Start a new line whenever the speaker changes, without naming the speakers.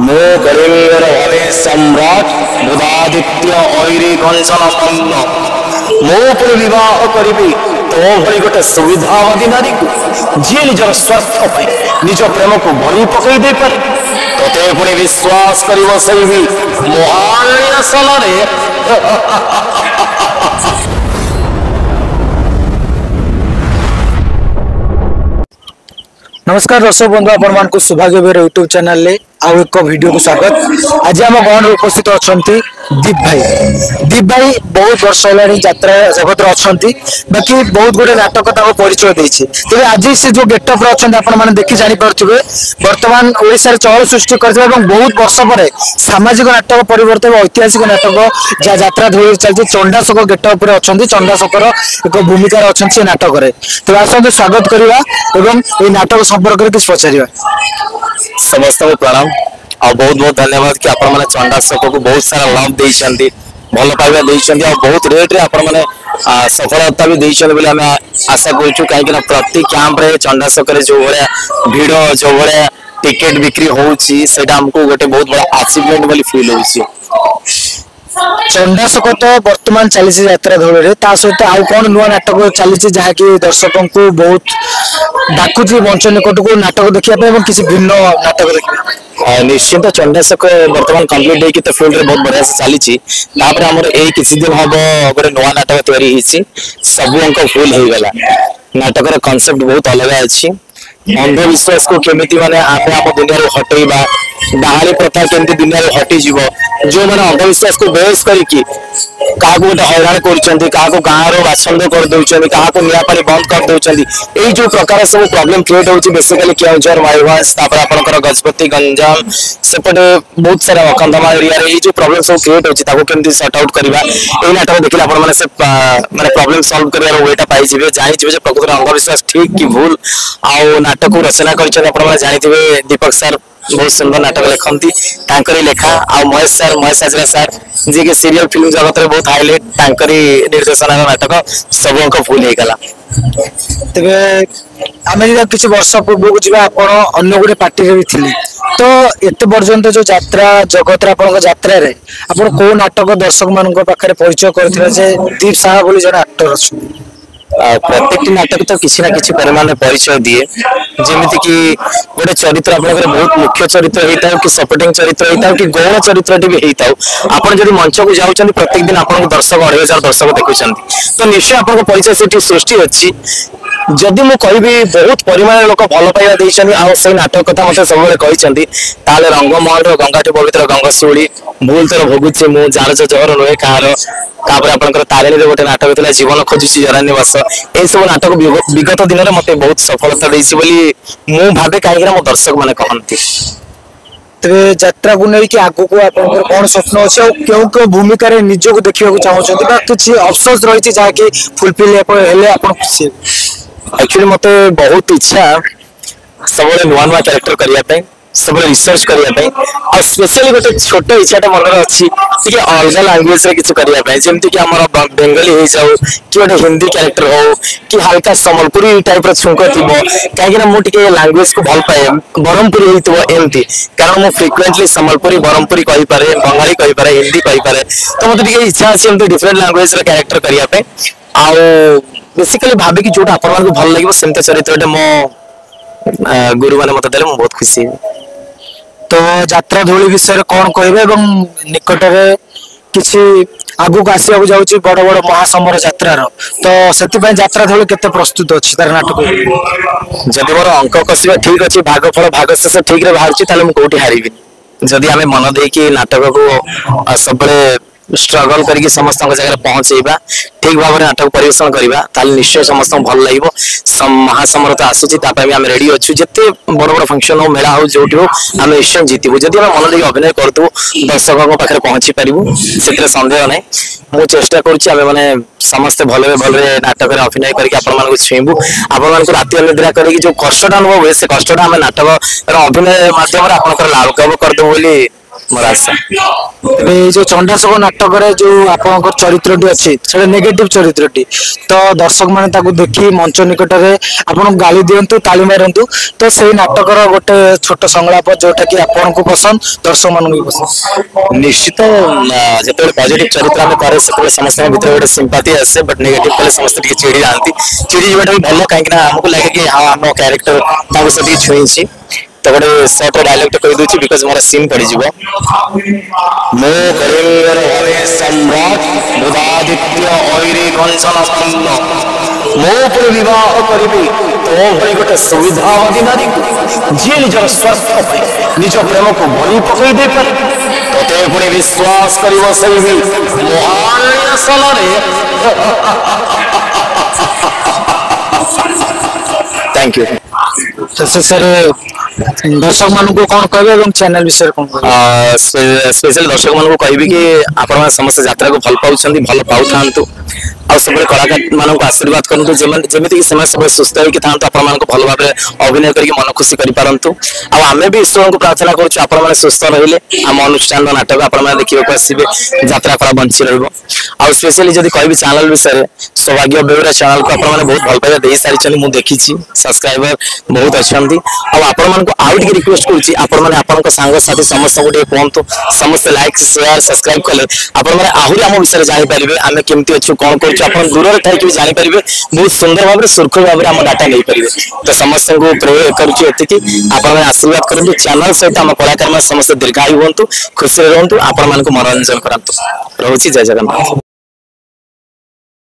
मो कलिंगर हरे सम्राट बुधादित्य ऐरी कंचन मल्ल मो पुणी विवाह करी तो भली गोटे सुविधावादी नारी को जी निजर स्वार्थ निज प्रेम को बलि पकई दे पारे तोते पुणी विश्वास कर महाराणी आसନରେ
नमस्कार दर्शक बंधु आपण को सौभाग्य बेर यूट्यूब चैनल ले आउ एक वीडियो को स्वागत। आज आम गहन उपस्थित अच्छा दीप भाई बहुत वर्ष है यात्रा जगत अच्छा बाकी बहुत गुड़े नाटक परिचय देती तेज आज से जो गेटअप अच्छा देखी जापे बर्तमान ओडिशा चहल सृष्टि कर बहुत वर्ष पर सामाजिक नाटक परिवर्तन ऐतिहासिक नाटक जहाँ यात्रा धोई चलती चंडाशोक गेटअप अच्छा चंडाशोकर एक भूमिका अच्छा से नाटक तेज आसते स्वागत करवा और नाटक संपर्क में किसी पचार
समस्त को प्रणाम और बहुत बहुत धन्यवाद कि आपण माने चंडाशोक को बहुत सारा लव देइछंती भल पाइबा देइछंती और बहुत रेट रे आपण माने सफलता भी देइछंती बोले हमें आशा करूछु काहे कि प्रति कैंप रे चंडाशोक रे जो भले भीड़ जो भले टिकट बिक्री होउची सेटा हमको गोटे बहुत बड़ा अचीवमेंट बोली फील होउची।
चंडाशोक तो वर्तमान चली यात्रा धौल सहित आउ कौन नुआ नाटक चली जहाँकि दर्शकों को बहुत डाकुची मंच निकट को नाटक देखा किसी भिन्न नाटक देखा
निश्चिंत चंडाशोक वर्तमान कंप्लीट होगी तो फील्ड रे बहुत बढ़िया से चली आमर यही किसी दिन हम गोटे नुआ नाटक तैयारी सब अंक फुल हो गला नाटक कॉन्सेप्ट बहुत अलग अच्छी अंधविश्वास को केमिति माने आपे आप दुनिया रे हटेबा डाहाली प्रथा केमिति दुनिया रे हटि जीवो जो माने अंधविश्वास को बेस करी कि काहा को गोटे हैरान करछंती काहा को गाँ रो बाछंद कर दउछंती काहा को निया पानी बंद कर दउछंती एई जो प्रकार सब प्रॉब्लम क्रिएट होची बेसिकली केउंझर मयूरभंज तापर आपनकर गजपति गंजाम सेपटे बहुत सारा कंधमाल एरिया रे एई जो प्रॉब्लम सब क्रिएट होची ताको केमिति सॉर्ट आउट करबा एई नाटक देखिला आपण माने से माने प्रॉब्लम सॉल्व करबार वेटा पाई जिवे जानि जिवे जे प्रकृत अंधविश्वास ठीक कि भूल आ नाटक को रचना कर जानी दीपक सर बहुत सुंदर नाटक लिखती लेखा आ महेश हाजरा सर जी के सीरियल फिल्म जगत रे बहुत हाईलाइट निर्देशना नाटक सब अंक फुल होगा।
तेरे आम किसी वर्ष पूर्व को अन्य गोटे पार्टी भी थी तो एत पर्यंत जो यात्रा जगत यात्रा रे आपण को नाटक दर्शक मान पाखे परिचय करते दीप साहा बोली जन एक्टर अच्छा
प्रत्येक नाटक तो किसी ना किसी परिमाण परिचय दिए जमीती कि गोटे चरित्र आपंकर बहुत मुख्य चरित्र होता कि सपोर्टिंग चरित्र होता कि गौण चरित्र भी होता आपड़ जब मंच को जाऊँ प्रत्येक दिन आपको दर्शक 2500 दर्शक देखुं तो निश्चय आप परिचय से सृष्टि अच्छी जदि मु कहि बहुत परिमाण लोक भल पाइबा देइछन आ से नाटक कथा मते सब बेले कहिसंती ताले रंगमहल रो गंगाटी पवित्र गंगशिउली भूल तर भोगुचे मु जार जहर नुहे कार तापर आपनकर तारेणी रे गोटे नाटक होता जीवन खोजुची जरान्यवास ए सब नाटक विगत दिन में मते बहुत सफलता देइछि बोली मु भाबे काहे मो दर्शक माने कहंती।
तेरे यात्रा को नहीं कि आगु को आपनकर कोन स्वप्न अछि क्यों क्यों भूमिका रे निज को देखिबा को चाहछंती बा किछि अफसोस रहिछि जा कि फुलफिल हेले आपन खुशी
एक्चुअली मते बहुत इच्छा सब नुआ नुआ कैरेक्टर करने सब रिसर्च करने और स्पेशली गोटे छोट इच्छाटा मन अच्छी कि अलग लांगुएज रे किछु करने जमती कि आम बेंगली हो जाऊ कि गोटे हिंदी कैरेक्टर हो कि हल्का सम्बलपुरी टाइप छुंक थी कहीं मुझे लांगुएज को भल पाए ब्रह्मपुरी होती एमती कारण मुझे फ्रिक्वेंटली सम्बलपुरी ब्रह्मपुरी कहीपे बंगाली कहीपे हिंदी कहीपे तो मतलब इच्छा अच्छी डिफरेंट लांगुएज कैरेक्टर करने बेसिकली भावे कि जो आप भल लगे सेमती चरित्र मो गुरु मैंने मत देले बहुत खुशी।
तो यात्रा धूली विषय कौन कहे निकट में किसी आगु आसवा जाऊँगी बड़ बड़ महासमर यात्रार तो से यात्रा धूली केते प्रस्तुत अच्छी तार नाटक
जदि मोर अंक कसवा ठीक अच्छी भागफल भाग शेष ठीक रे बाहर कौटी हारि जदि आम मन देकी नाटक को सब स्ट्रगल करके समस्त जगह पहुंचेबा ठीक भाव में नाटक परिवेशन करवा निश्चय समस्त भल लगे महासमर तो आसूची आम रेडी अच्छु जिते बड़ बड़ फंक्शन हो मेला हो जो हो आम निश्चय जीतबू जब आम मन लगे अभिनय करूँ दर्शकों पाखे पहुंची पारू से सन्देह ना मुझे चेष्टा करें समस्ते भले भले नाटक अभिनय करके छुईबू आपण राति अनिद्रा कर जो कष्टा अनुभव हुए से कष्टा आम नाटक अभिनय मध्यम आप लाभ करदेबू मोर आशा।
ए जो चंडाशोक नाटक रे जो आपनकर चरित्रटी अछि सेटा नेगेटिव चरित्रटी तो दर्शक माने ताकू देखि मंच निकट रे आपन गाली दियंतु ताली मारंतु तो सेही नाटक रो गोटे छोट संलाप जोटा कि आपन को पसंद दर्शक मानन को पसंद
निश्चित जब पॉजिटिव चरित्र आम करे से समस्त भीतर गोटे सिंपाथी आसे बट नेगेटिव कले समस्त टिके चिड़ी जाती चिड़ी जीवाटा भी भल कहीं आमको लगे कि हाँ आम क्यारेक्टर से छुई तो गोटे सर्ट डायलॉग तो कही दूची बिकॉज मोर सीन पड़ जीवो मो कलिंगर हरे सम्राट बुधादित्य ऐरी कंचन स्तंभ मो पर विवाह करिबी तो भली गोटे सुविधावादी नारी जी निजर स्वार्थ निज प्रेम को बलि पकई दे पारे तते पुणी विश्वास करिवो सही भी महान सलरे थैंक यू
सर दर्शक मान को कौन कहे चैनल विषय कौन
स्पेशल दर्शक मान को कहि कि आपण समस्त यात्रा को भल पाउछंती भल पाउथांतु आ सब कलाकार मान को आशीर्वाद करंतु जेमिति कि समय सब सुस्थ होई कि थांतु आपण मान को भल भाबरे अभिनय करके मन खुशी करि पारंतु आ आमे भी ईश्वर को प्रार्थना करछु आपण मान सुस्थ रहिले हम अनुष्ठान नाटक आपण मान देखिबो को आसीबे यात्रा कला बंची रहबो आ स्पेशली जदी कहबी चैनल विषय सौभाग्य बेवरा चैनल को आपण मान बहुत भल पाइबा देई सारी छन मु देखिछि सब्सक्राइबर बहुत अछंती आ आपण मान को आउट की रिक्वेस्ट करछि आपण मान आपण को संग साथी समस्त को दे कोंतु समस्त लाइक शेयर सब्सक्राइब कले आपण मान आहुरी हम विषय जानि परिबे आमे केमति अछु कोन करछु आपण दूर रे थाई कि जानि परिबे बहुत सुंदर भाबरे सुरक्षित भाबरे हम डाटा नै परिबे तो समस्त को प्रे करछु एति कि आपण मान आशीर्वाद करंतु चैनल सहित हम कलाकार मान समस्त दीर्घायु होंतु खुशी रहंतु आपण मान को मनोरंजन करंतु रहउछि जय जगन्नाथ।